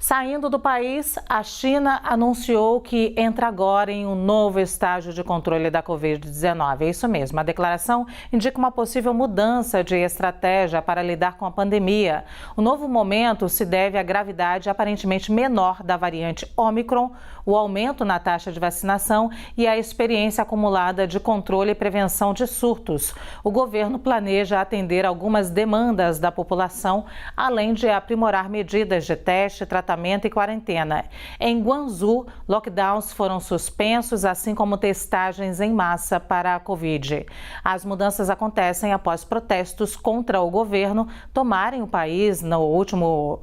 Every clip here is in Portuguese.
Saindo do país, a China anunciou que entra agora em um novo estágio de controle da Covid-19. É isso mesmo, a declaração indica uma possível mudança de estratégia para lidar com a pandemia. O novo momento se deve à gravidade aparentemente menor da variante Ômicron, o aumento na taxa de vacinação e a experiência acumulada de controle e prevenção de surtos. O governo planeja atender algumas demandas da população, além de aprimorar medidas de teste, tratamento e quarentena. Em Guangzhou, lockdowns foram suspensos, assim como testagens em massa para a Covid. As mudanças acontecem após protestos contra o governo tomarem o país no último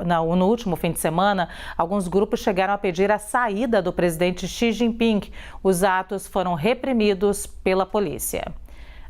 fim de semana. Alguns grupos chegaram a pedir a saída do presidente Xi Jinping. Os atos foram reprimidos pela polícia.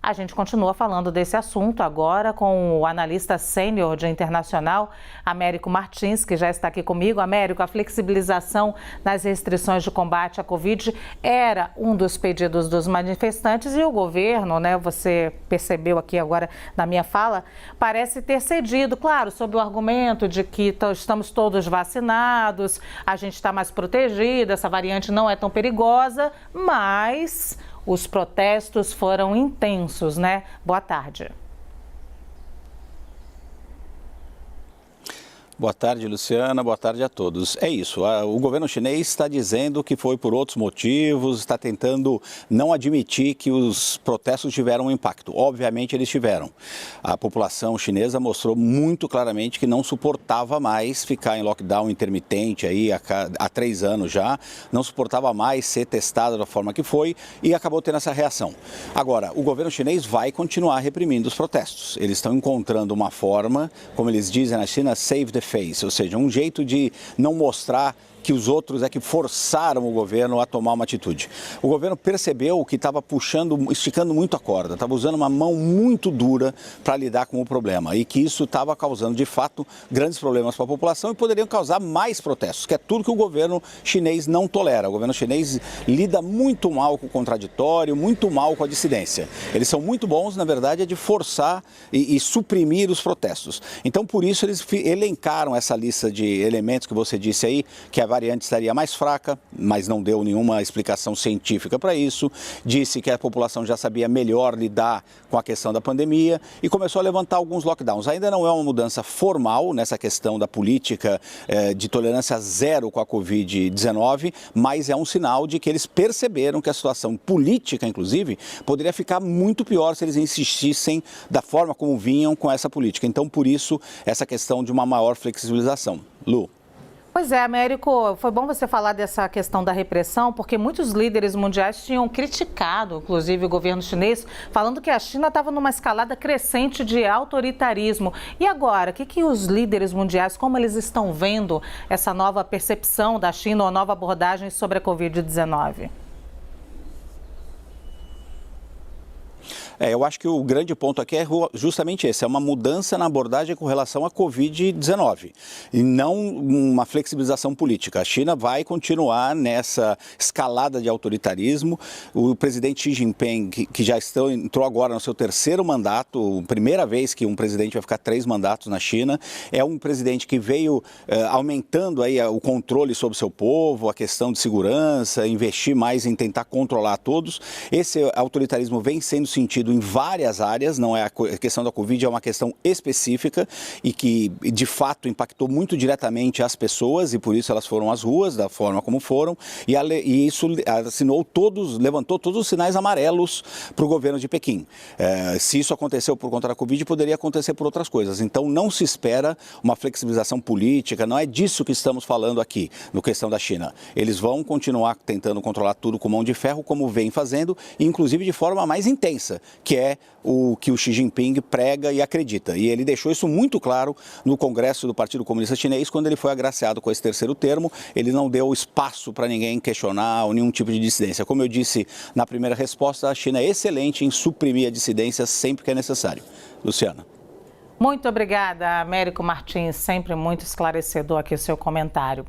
A gente continua falando desse assunto agora com o analista sênior de internacional, Américo Martins, que já está aqui comigo. Américo, a flexibilização das restrições de combate à Covid era um dos pedidos dos manifestantes e o governo, você percebeu aqui agora na minha fala, parece ter cedido, claro, sob o argumento de que estamos todos vacinados, a gente está mais protegido, essa variante não é tão perigosa, mas os protestos foram intensos, né? Boa tarde. Boa tarde, Luciana. Boa tarde a todos. É isso, o governo chinês está dizendo que foi por outros motivos, está tentando não admitir que os protestos tiveram um impacto. Obviamente eles tiveram. A população chinesa mostrou muito claramente que não suportava mais ficar em lockdown intermitente aí há 3 anos já, não suportava mais ser testada da forma que foi e acabou tendo essa reação. Agora, o governo chinês vai continuar reprimindo os protestos. Eles estão encontrando uma forma, como eles dizem na China, save the face, ou seja, um jeito de não mostrar que os outros é que forçaram o governo a tomar uma atitude. O governo percebeu que estava esticando muito a corda, estava usando uma mão muito dura para lidar com o problema e que isso estava causando, de fato, grandes problemas para a população e poderiam causar mais protestos, que é tudo que o governo chinês não tolera. O governo chinês lida muito mal com o contraditório, muito mal com a dissidência. Eles são muito bons, na verdade, de forçar e suprimir os protestos. Então, por isso, eles elencaram essa lista de elementos que você disse aí, que a variante estaria mais fraca, mas não deu nenhuma explicação científica para isso. Disse que a população já sabia melhor lidar com a questão da pandemia e começou a levantar alguns lockdowns. Ainda não é uma mudança formal nessa questão da política de tolerância zero com a Covid-19, mas é um sinal de que eles perceberam que a situação política, inclusive, poderia ficar muito pior se eles insistissem da forma como vinham com essa política. Então, por isso, essa questão de uma maior flexibilização. Lu. Pois é, Américo, foi bom você falar dessa questão da repressão, porque muitos líderes mundiais tinham criticado, inclusive o governo chinês, falando que a China estava numa escalada crescente de autoritarismo. E agora, o que os líderes mundiais, como eles estão vendo essa nova percepção da China, ou nova abordagem sobre a Covid-19? Eu acho que o grande ponto aqui é justamente esse, é uma mudança na abordagem com relação à Covid-19 e não uma flexibilização política. A China vai continuar nessa escalada de autoritarismo. O presidente Xi Jinping, que já entrou agora no seu 3º mandato, primeira vez que um presidente vai ficar 3 mandatos na China, é um presidente que veio aumentando aí o controle sobre o seu povo, a questão de segurança, investir mais em tentar controlar todos. Esse autoritarismo vem sendo sentido em várias áreas, não é a questão da Covid, é uma questão específica e que de fato impactou muito diretamente as pessoas e por isso elas foram às ruas da forma como foram e isso levantou todos os sinais amarelos para o governo de Pequim. Se isso aconteceu por conta da Covid, poderia acontecer por outras coisas. Então não se espera uma flexibilização política, não é disso que estamos falando aqui, no questão da China. Eles vão continuar tentando controlar tudo com mão de ferro, como vem fazendo, inclusive de forma mais intensa, que é o que o Xi Jinping prega e acredita. E ele deixou isso muito claro no Congresso do Partido Comunista Chinês, quando ele foi agraciado com esse 3º termo. Ele não deu espaço para ninguém questionar ou nenhum tipo de dissidência. Como eu disse na primeira resposta, a China é excelente em suprimir a dissidência sempre que é necessário. Luciana. Muito obrigada, Américo Martins. Sempre muito esclarecedor aqui o seu comentário.